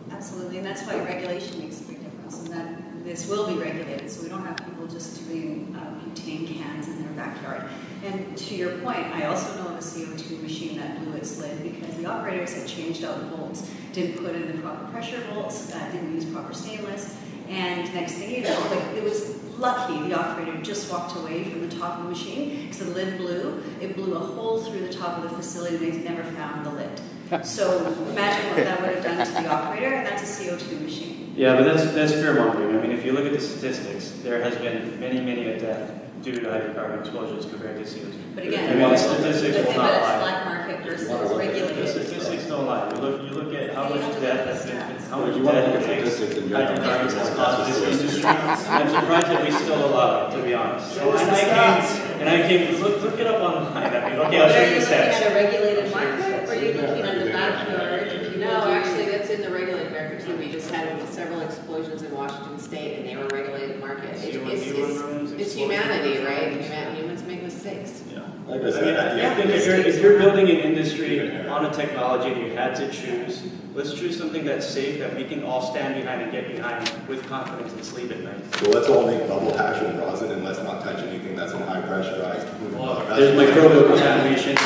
Absolutely, and that's why regulation makes a big difference, and that this will be regulated, so we don't have people just doing butane cans in their backyard. And to your point, I also know of a CO2 machine that blew its lid because the operators had changed out the bolts, didn't put in the proper pressure bolts, didn't use proper stainless, And next thing you know, like, it was lucky the operator just walked away from the top of the machine because the lid blew. It blew a hole through the top of the facility and they never found the lid. So imagine what that would have done to the operator, and that's a CO2 machine. Yeah, but that's fear mongering. I mean, if you look at the statistics, there has been many a death due to hydrocarbon explosions compared to CO2. But again, I mean, the statistics will not it's lie. black market versus The regulated. statistics don't lie. You look at how much death has been, how much You want to death look at has statistics in general. hydrocarbons has caused this industry. I'm surprised that we still allow it, to be honest. And I came, look it up online. I mean, okay, I'll show you the Are you looking stats. at a regulated market, or are you looking at the backyard? No, actually, that's in the regulated market too. We just had several explosions in Washington State, and they were regulated market. It's humanity, right? Humans make mistakes. Yeah. Like I said, at the I end think if you're building an industry on a technology and you had to choose, let's choose something that's safe, that we can all stand behind and get behind with confidence and sleep at night. So let's all make bubble hash and rosin, and let's not touch anything that's in high pressurized. There's microbial contamination. I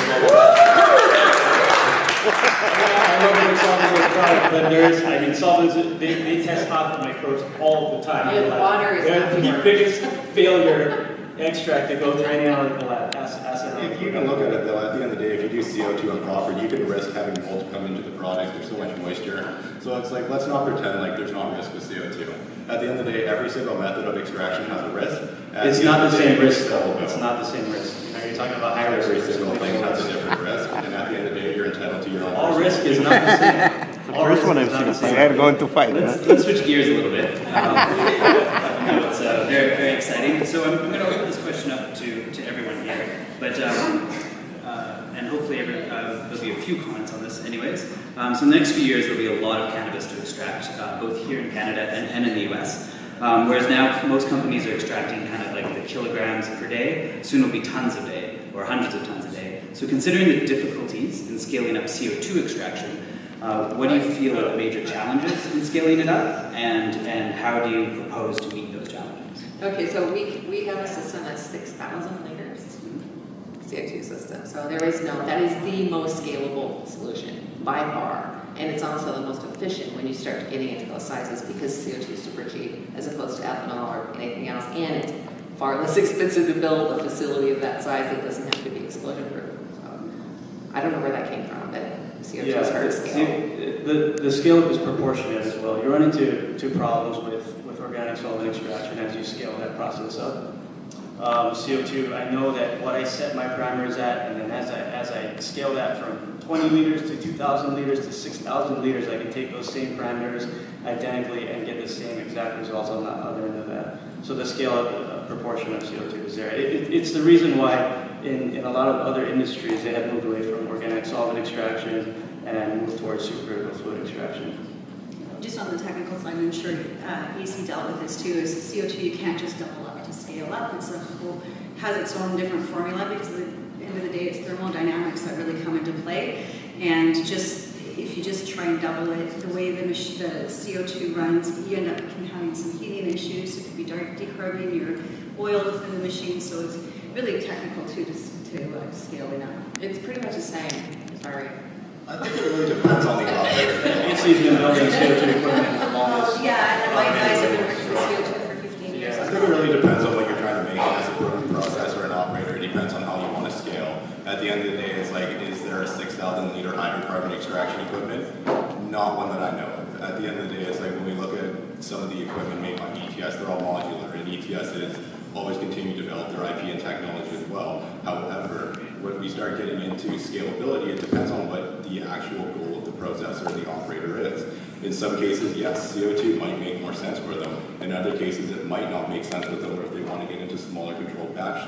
love the solvents product, but I mean, solvents, they test hot for microbes all the time. Yeah, water is They're not the work. biggest failure extract to go through any analytical lab. If you can look at it though, at the end of the day, if you do CO2 improper, you can risk having mold come into the product. There's so much moisture. So it's like, let's not pretend like there's not risk with CO2. At the end of the day, every single method of extraction has a risk. It's not the same risk though. It's not the same risk. You know, you're talking about high risk. Every single thing has a different risk, and at the end of the day, you're entitled to your own All risk is not the same. The first one I've seen, they are going to fight. Let's switch gears a little bit. It's very, very exciting. So I'm going to open this question up to everyone here, but and hopefully there'll be a few comments on this anyways. So in the next few years, there'll be a lot of cannabis to extract, both here in Canada and in the US. Whereas now most companies are extracting kind of like the kilograms per day, soon it'll be tons a day, or hundreds of tons a day. So considering the difficulties in scaling up CO2 extraction, what do you feel are the major challenges in scaling it up, and how do you propose to meet those challenges? Okay, so we have a system that's 6,000 liters CO2 system. So that is the most scalable solution by far. And it's also the most efficient when you start getting into those sizes because CO2 is super cheap as opposed to ethanol or anything else. And it's far less expensive to build a facility of that size. It doesn't have to be explosion proof. So I don't know where that came from, but CO2 is hard to scale. The scale up is proportionate as well. You run into two problems with organic solvent extraction as you scale that process up. CO2, I know that what I set my parameters at, and then as I scale that from 20 liters to 2,000 liters to 6,000 liters, I can take those same parameters identically and get the same exact results on the other end of that. So the scale up proportion of CO2 is there. It's the reason why in a lot of other industries they have moved away from organic solvent extraction and moved towards supercritical fluid extraction. Just on the technical side, I'm sure EC dealt with this too, is CO2 you can't just double up to scale up. It's has its own different formula because at the end of the day it's thermodynamics that really come into play. And just if you just try and double it, the way the CO2 runs, you end up having some heating issues. It could be decarboning your oil within the machine, so it's really technical too to scale it up. It's pretty much the same. Sorry. I think it really depends on the operator. EC's been building CO2 equipment for longest. Yeah, and my guys have been working with CO2 for 15 years. I think it really depends on what you're trying to make as a growing process or an operator. It depends on how you want to scale. At the end of the day, it's like, is there a 6,000 liter hydrocarbon extraction equipment? Not one that I know of. At the end of the day, it's like when we look at some of the equipment made by ETS, they're all modular, and ETS is always continue to develop their IP and technology as well. However, when we start getting into scalability, it depends on what the actual goal of the processor or the operator is. In some cases, yes, CO2 might make more sense for them. In other cases, it might not make sense for them, or if they want to get into smaller controlled batch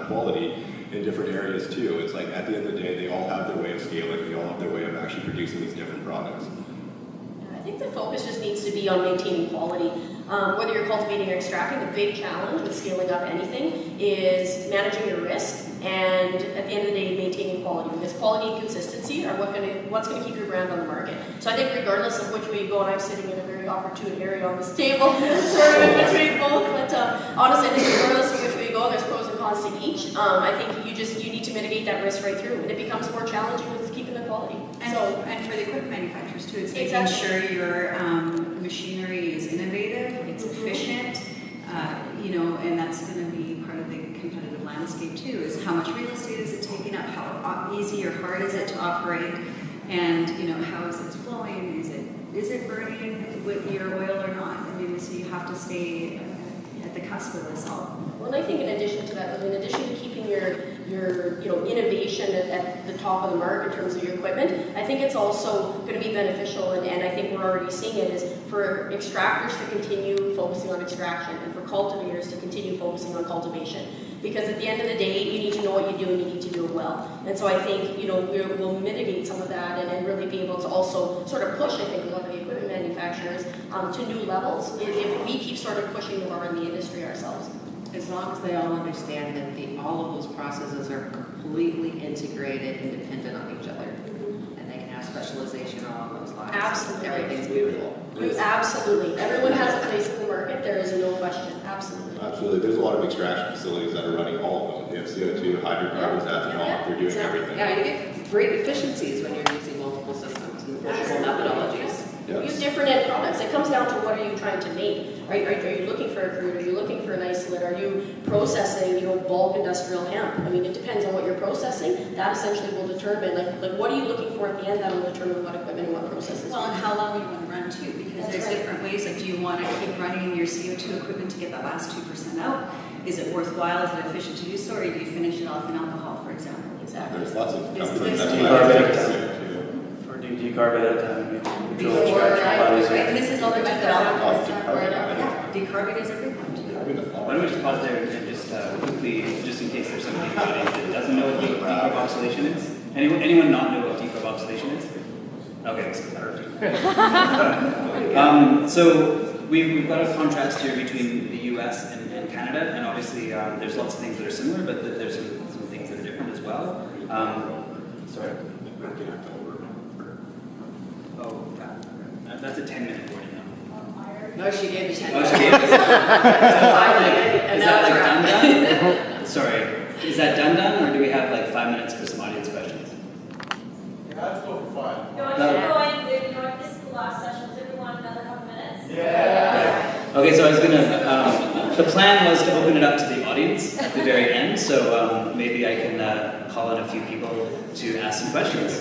quality in different areas too. It's like at the end of the day, they all have their way of scaling. They all have their way of actually producing these different products. I think the focus just needs to be on maintaining quality. Whether you're cultivating or extracting, the big challenge with scaling up anything is managing your risk and at the end of the day maintaining quality, because quality and consistency are what's going to keep your brand on the market. So I think regardless of which way you go, and I'm sitting in a very opportune area on this table, sort of in between both, but honestly I think regardless of which way you go, there's pros and cons to each. I think you need to mitigate that risk right through, and it becomes more challenging with keeping the quality. And for the equipment manufacturers too, it's making sure your machinery is innovative. it's efficient, and that's going to be part of the competitive landscape too, is how much real estate is it taking up, how easy or hard is it to operate, and how is it flowing, is it burning with your oil or not? I mean, so you have to stay at the cusp of this all. Well, and I think in addition to that, in addition to keeping your innovation at the top of the mark in terms of your equipment, I think it's also going to be beneficial, and I think we're already seeing it, is for extractors to continue focusing on extraction and for cultivators to continue focusing on cultivation. Because at the end of the day, you need to know what you do and you need to do it well. And so I think, we'll mitigate some of that and really be able to also sort of push, I think, a lot of the equipment manufacturers to new levels if we keep sort of pushing the bar in the industry ourselves. As long as they all understand that all of those processes are completely integrated and dependent on each other. And they can have specialization along those lines. Absolutely. Everything's beautiful. Absolutely. Everyone has a place in the market. There is no question. Absolutely. Absolutely. There's a lot of extraction facilities that are running all of them. They have CO2, hydrocarbons, ethanol. They're doing everything. Yeah, you get great efficiencies when you're using multiple systems and multiple methodologies. Yes. Use different end products. It comes down to what are you trying to make. Are you looking for a crude? Are you looking for an isolate? Are you processing, bulk industrial hemp? I mean, it depends on what you're processing. That essentially will determine, like what are you looking for at the end? That will determine what equipment and what processes. Well, and how long you want to run too, because there's different ways. Like, do you want to keep running your CO2 equipment to get that last 2% out? Is it worthwhile? Is it efficient to do so, or do you finish it off in alcohol, for example? Exactly. There's lots of companies It's that Or do you decarb ahead of time? Before, right? This is all the methodology. decarb. Decarbing is everything. Why don't we just pause there and just quickly, just in case there's somebody in the audience that doesn't know what decarboxylation is? Anyone not know what decarboxylation is? Okay, that's perfect. So we've got a contrast here between the US and Canada, and obviously there's lots of things that are similar, but there's some things that are different as well. Sorry. Oh, that's a 10-minute warning now. No, she gave me 10 Oh, minutes. she gave us. And Is now that it's like done? Sorry. Is that done, or do we have like 5 minutes for some audience questions? Yeah, let's go for 5. No, I should go in, this is the last session. Does everyone want another couple minutes? Yeah. Okay, so I was gonna, the plan was to open it up to the audience at the very end, so maybe I can call in a few people to ask some questions.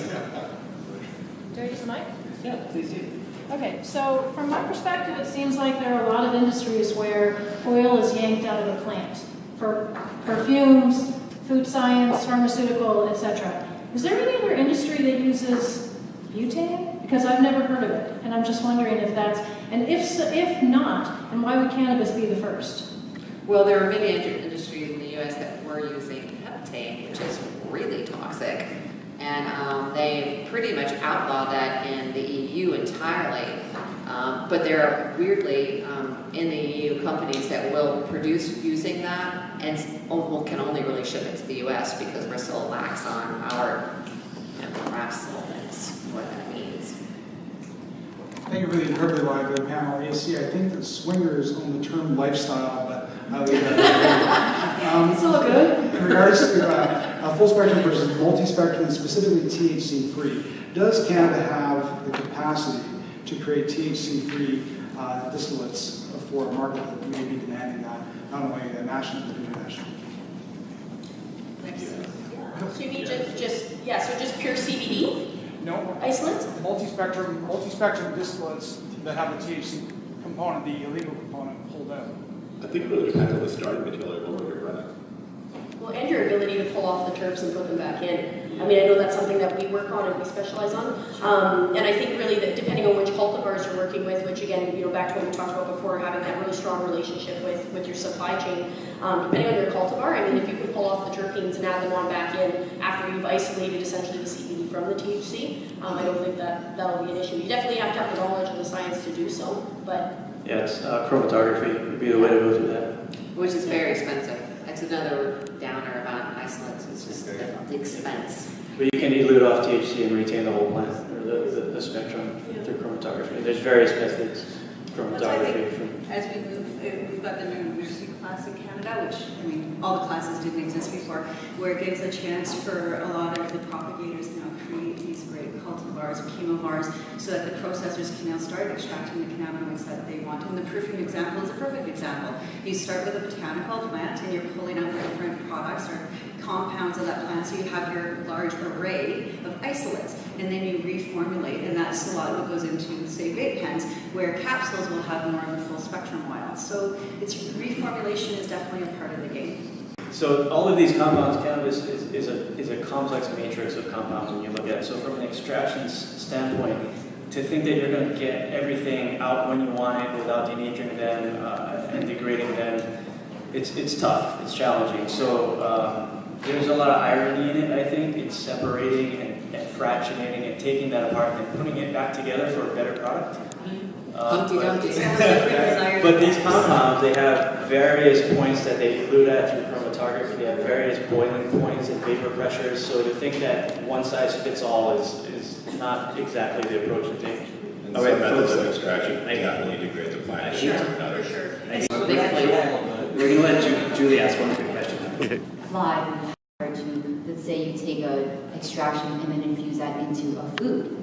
Do I use the mic? Yeah, please do. Okay, so from my perspective, it seems like there are a lot of industries where oil is yanked out of the plant for perfumes, food science, pharmaceutical, etc. Is there any other industry that uses butane? Because I've never heard of it, and I'm just wondering if that's, and if so, if not, then why would cannabis be the first? Well, there are many industries in the U.S. that were using heptane, which is really toxic. And they pretty much outlawed that in the EU entirely. But there are, weirdly, in the EU companies that will produce using that and can only really ship it to the US because we're so lax on our that's what that means. Thank you for the incredibly lively panel, AC. I think that swingers own the term lifestyle, but I'll leave that. It's all good. In regards to full spectrum versus multi-spectrum, and specifically THC-free, does Canada have the capacity to create THC-free distillates for a market that may be demanding that, not only nationally but internationally? So you mean just pure CBD? No. Isolates? Multi-spectrum distillates that have the THC component, the illegal component, pulled out. I think it really depends on the starting material of what you're running. Well, and your ability to pull off the terps and put them back in. I mean, I know that's something that we work on and we specialize on. And I think really that depending on which cultivars you're working with, which again, back to what we talked about before, having that really strong relationship with your supply chain, depending on your cultivar, I mean, if you can pull off the terpenes and add them on back in after you've isolated essentially the CBD from the THC, I don't think that'll be an issue. You definitely have to have the knowledge and the science to do so, but... Yeah, it's chromatography would be the way to go through that. Which is very expensive. That's another downer about isolates. It's just the expense. But you can elute off THC and retain the whole plant, or the spectrum through chromatography. There's various methods of chromatography. As we move, we've got the new nursing class in Canada, which, I mean, all the classes didn't exist before, where it gives a chance for a lot of the propagators to now create these great cultivars cultivars or chemovars so that the processors can now start extracting the cannabinoids that they want. And the proofing example is a perfect example. You start with a botanical plant and you're pulling out the different products or compounds of that plant, so you have your large array of isolates, and then you reformulate, and that's a lot of what goes into, say, vape pens, where capsules will have more of the full spectrum oils. So it's reformulation is definitely a part of the game. So all of these compounds, cannabis is a complex matrix of compounds when you look at it. So from an extraction standpoint, to think that you're going to get everything out when you want it without denaturing them and degrading them, it's tough, it's challenging. So there's a lot of irony in it, I think. It's separating and fractionating and taking that apart and then putting it back together for a better product. But these compounds, they have various points that they dilute at through chromatography. They have various boiling points and vapor pressures. So to think that one size fits all is not exactly the approach to take. And some methods of extraction definitely degrade the plant. Sure. We're going to let Julie ask one quick question. Applied to, let's say you take an extraction and then infuse that into a food.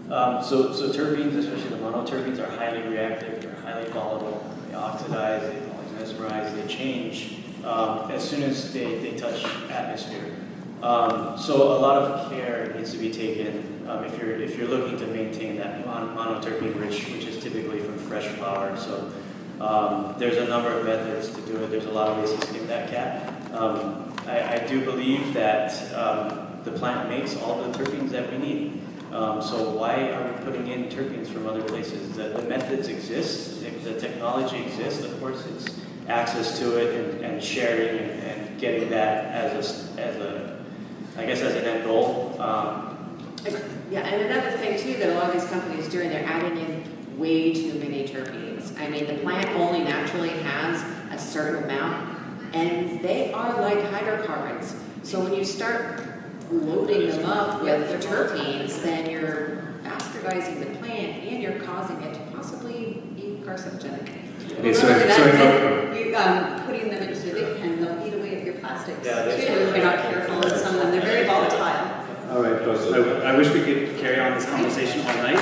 So terpenes, especially the monoterpenes, are highly reactive, they're highly volatile, they oxidize, they polymerize, they change as soon as they touch atmosphere. So a lot of care needs to be taken if you're looking to maintain that monoterpene rich, which is typically from fresh flower. So there's a number of methods to do it. There's a lot of ways to skin that cat. I do believe that the plant makes all the terpenes that we need. So why are we putting in terpenes from other places? The methods exist, the technology exists. Of course, it's access to it and sharing and getting that as I guess as an end goal. Yeah, and another thing too that a lot of these companies are doing, they're adding in way too many terpenes. I mean, the plant only naturally has a certain amount, and they are like hydrocarbons. So when you start loading them up with the terpenes, then you're bastardizing the plant and you're causing it to possibly be carcinogenic. Okay, sorry. Putting them into the vape pen, they'll eat away at your plastics Yeah, too if you're not careful with some of them. They're very volatile. All right, folks. I wish we could carry on this conversation all night.